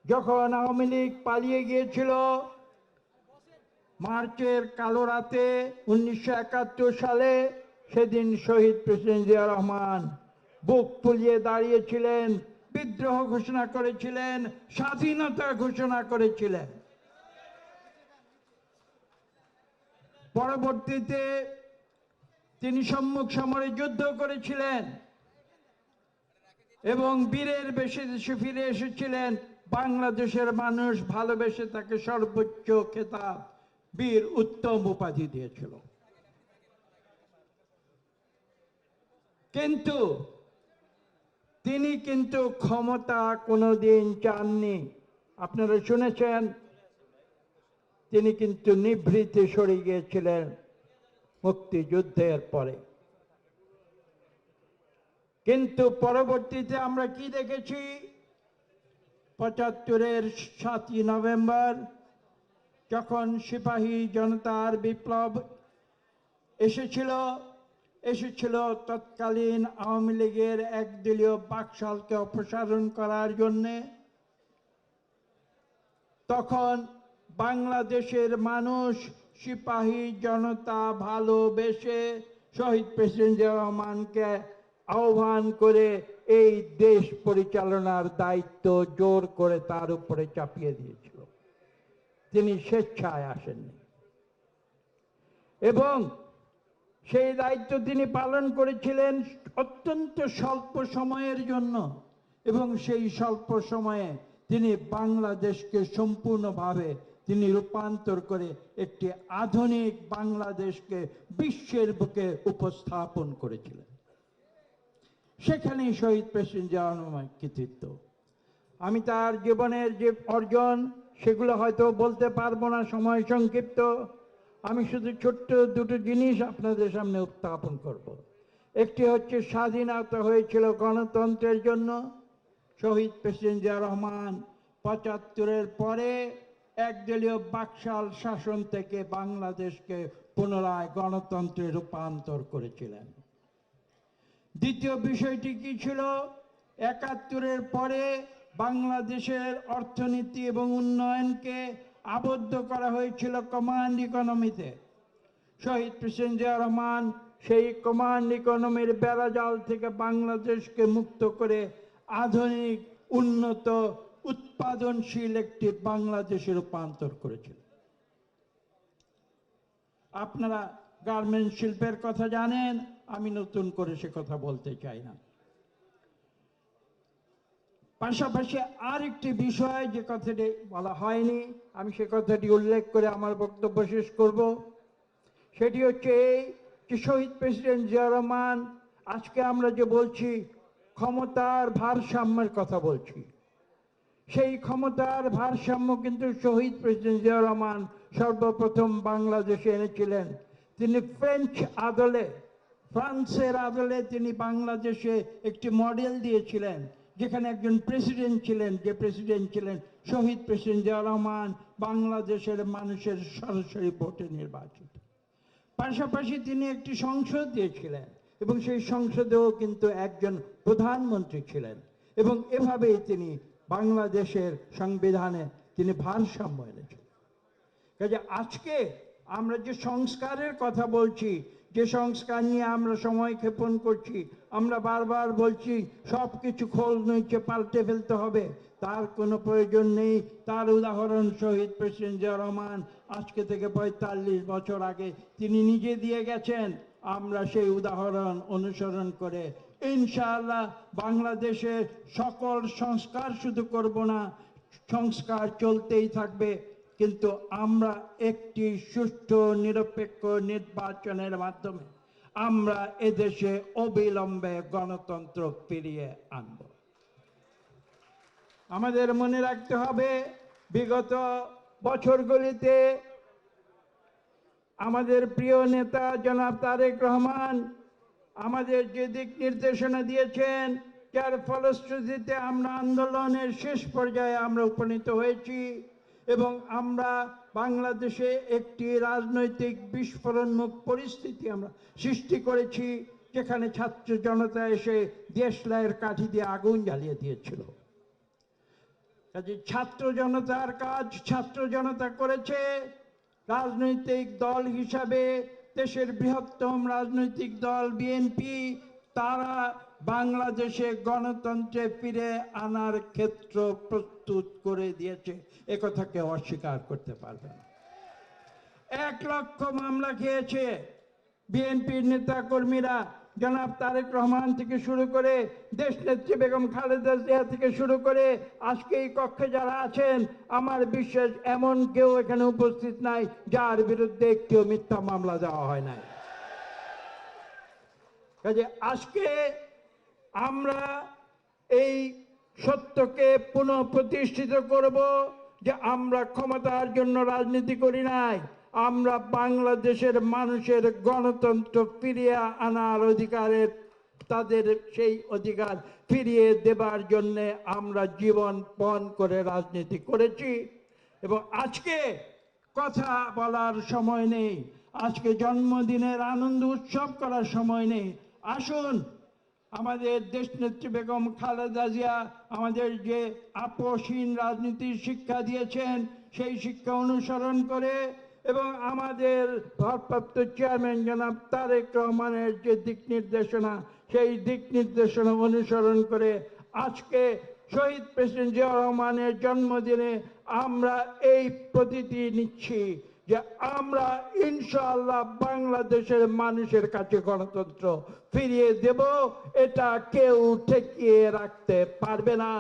যখন আওয়ামী লীগ পালিয়ে গিয়েছিল মার্চের কালো রাতে 1971 সালে, সেদিন শহীদ প্রেসিডেন্ট জিয়া রহমান বুক ফুলিয়ে দাঁড়িয়েছিলেন, বিদ্রোহ ঘোষণা করেছিলেন, স্বাধীনতা ঘোষণা করেছিলেন। পরবর্তীতে তিনি সম্মুখ সমরে যুদ্ধ করেছিলেন এবং বীরের বেশে দেশে ফিরে এসেছিলেন। বাংলাদেশের মানুষ ভালোবেসে তাকে সর্বোচ্চ খেতাব বীর উত্তম উপাধি দিয়েছিল। কিন্তু তিনি ক্ষমতা কোনোদিন চাননি। আপনারা শুনেছেন তিনি নিভৃতে সরে গিয়েছিলেন মুক্তিযুদ্ধের পরে। কিন্তু পরবর্তীতে আমরা কি দেখেছি? 75-এর 7ই নভেম্বর যখন সিপাহী জনতার বিপ্লব এসেছিল তৎকালীন আওয়ামী লীগের একদলীয় বাকশালকে অপসারণ করার জন্যে, তখন বাংলাদেশের মানুষ সিপাহী জনতা ভালোবেসে শহীদ প্রেসিডেন্ট জিয়া রহমানকে আহ্বান করে এই দেশ পরিচালনার দায়িত্ব জোর করে তার উপরে চাপিয়ে দিয়েছিল। তিনি স্বেচ্ছায় আসেননি এবং সেই দায়িত্ব তিনি পালন করেছিলেন অত্যন্ত স্বল্প সময়ের জন্য, এবং সেই স্বল্প সময়ে তিনি বাংলাদেশকে সম্পূর্ণভাবে তিনি রূপান্তর করে একটি আধুনিক বাংলাদেশকে বিশ্বের বুকে উপস্থাপন করেছিলেন। সেখানেই শহীদ প্রেসিডেন্ট জিয়া রহমানের কৃতিত্ব। আমি তার জীবনের যে অর্জন সেগুলো হয়তো বলতে পারবো না, সময় সংক্ষিপ্ত। আমি শুধু ছোট্ট দুটো জিনিস আপনাদের সামনে উত্থাপন করব। একটি হচ্ছে স্বাধীনতা হয়েছিল গণতন্ত্রের জন্য। শহীদ প্রেসিডেন্ট জিয়া রহমান 75-এর পরে একদলীয় বাকশাল শাসন থেকে বাংলাদেশকে পুনরায় গণতন্ত্রে রূপান্তর করেছিলেন। দ্বিতীয় বিষয়টি কি ছিল? 71-এর পরে বাংলাদেশের অর্থনীতি এবং উন্নয়নকে আবদ্ধ করা হয়েছিল কমান্ড ইকোনমিতে। শহীদ প্রেসিডেন্ট জিয়া রহমান সেই কমান্ড ইকোনমির বেড়াজাল থেকে বাংলাদেশকে মুক্ত করে আধুনিক উন্নত উৎপাদনশীল একটি বাংলাদেশে রূপান্তর করেছিল। আপনারা গার্মেন্টস শিল্পের কথা জানেন, আমি নতুন করে সে কথা বলতে চাই না। পাশাপাশি আরেকটি বিষয় যে কথাটি বলা হয়নি, আমি সে কথাটি উল্লেখ করে আমার বক্তব্য শেষ করব। সেটি হচ্ছে এই যে শহীদ প্রেসিডেন্ট জিয়া রহমান, আজকে আমরা যে বলছি ক্ষমতার ভারসাম্যের কথা বলছি, সেই ক্ষমতার ভারসাম্য কিন্তু শহীদ প্রেসিডেন্ট জিয়া রহমান সর্বপ্রথম বাংলাদেশে এনেছিলেন। তিনি ফ্রান্সের আদলে তিনি বাংলাদেশে একটি মডেল দিয়েছিলেন, যেখানে একজন প্রেসিডেন্ট ছিলেন, যে প্রেসিডেন্ট ছিলেন শহীদ প্রেসিডেন্ট জিয়া রহমান, বাংলাদেশের মানুষের সরাসরি ভোটে নির্বাচিত। পাশাপাশি তিনি একটি সংসদ দিয়েছিলেন এবং সেই সংসদেও কিন্তু একজন প্রধানমন্ত্রী ছিলেন, এবং এভাবেই তিনি বাংলাদেশের সংবিধানে তিনি ভারসাম্য এনেছেন। কাজে আজকে আমরা যে সংস্কারের কথা বলছি, যে সংস্কার নিয়ে আমরা সময় ক্ষেপণ করছি, আমরা বারবার বলছি সব কিছু খোল নিচে পাল্টে ফেলতে হবে, তার কোনো প্রয়োজন নেই। তার উদাহরণ শহীদ প্রেসিডেন্ট জিয়া রহমান আজকে থেকে 45 বছর আগে তিনি নিজে দিয়ে গেছেন। আমরা সেই উদাহরণ অনুসরণ করে ইনশাআল্লাহ বাংলাদেশে সকল সংস্কার শুধু করব না, সংস্কার চলতেই থাকবে, কিন্তু আমরা একটি সুষ্ঠু নিরপেক্ষ নির্বাচনের মাধ্যমে আমরা এদেশে অবিলম্বে গণতন্ত্র ফিরিয়ে আনব। আমাদের মনে রাখতে হবে বিগত বছরগুলিতে আমাদের প্রিয় নেতা জনাব তারেক রহমান আমাদের যে দিক নির্দেশনা দিয়েছেন, যার ফলশ্রুতিতে আমরা আন্দোলনের শেষ পর্যায়ে আমরা উপনীত হয়েছি এবং আমরা বাংলাদেশে একটি রাজনৈতিক বিস্ফোরণমুখ পরিস্থিতি আমরা সৃষ্টি করেছি, যেখানে ছাত্র জনতা এসে দেশলাইয়ের কাঠি দিয়ে আগুন জ্বালিয়ে দিয়েছিল। কাজে ছাত্র জনতার কাজ ছাত্র জনতা করেছে। রাজনৈতিক দল হিসাবে দেশের বৃহত্তম রাজনৈতিক দল বিএনপি তারা বাংলাদেশে গণতন্ত্রে ফিরে আনার ক্ষেত্র প্রস্তুত করে দিয়েছে, একথা কেউ অস্বীকার করতে পারবে না। 1 লক্ষ মামলা খেয়েছে বিএনপির নেতা কর্মীরা, জনাব তারেক রহমান থেকে শুরু করে দেশনেত্রী বেগম খালেদা জিয়া থেকে শুরু করে আজকে এই কক্ষে যারা আছেন, আমার বিশ্বাস এমন কেউ এখানে উপস্থিত নাই যার বিরুদ্ধে একটিও মিথ্যা মামলা দেওয়া হয় নাই। কাজে আজকে আমরা এই সত্যকে পুনঃপ্রতিষ্ঠিত করব যে আমরা ক্ষমতার জন্য রাজনীতি করি নাই, আমরা বাংলাদেশের মানুষের গণতন্ত্র ফিরিয়ে আনার অধিকারের তাদের সেই অধিকার ফিরিয়ে দেবার জন্য আমরা জীবন পণ করে রাজনীতি করেছি। এবং আজকে কথা বলার সময় নেই, আজকে জন্মদিনের আনন্দ উৎসব করার সময় নেই। আসুন আমাদের দেশনেত্রী বেগম খালেদা জিয়া আমাদের যে আপোষহীন রাজনীতির শিক্ষা দিয়েছেন সেই শিক্ষা অনুসরণ করে এবং আমাদের ভারপ্রাপ্ত চেয়ারম্যান জনাব তারেক রহমানের যে দিক নির্দেশনা সেই দিক নির্দেশনা অনুসরণ করে আজকে শহীদ প্রেসিডেন্ট জিয়া রহমানের জন্মদিনে আমরা এই প্রতিটি নিচ্ছি যে আমরা ইনশাআল্লাহ বাংলাদেশের মানুষের কাছে গণতন্ত্র ফিরিয়ে দেব, এটা কেউ ঠেকিয়ে রাখতে পারবে না।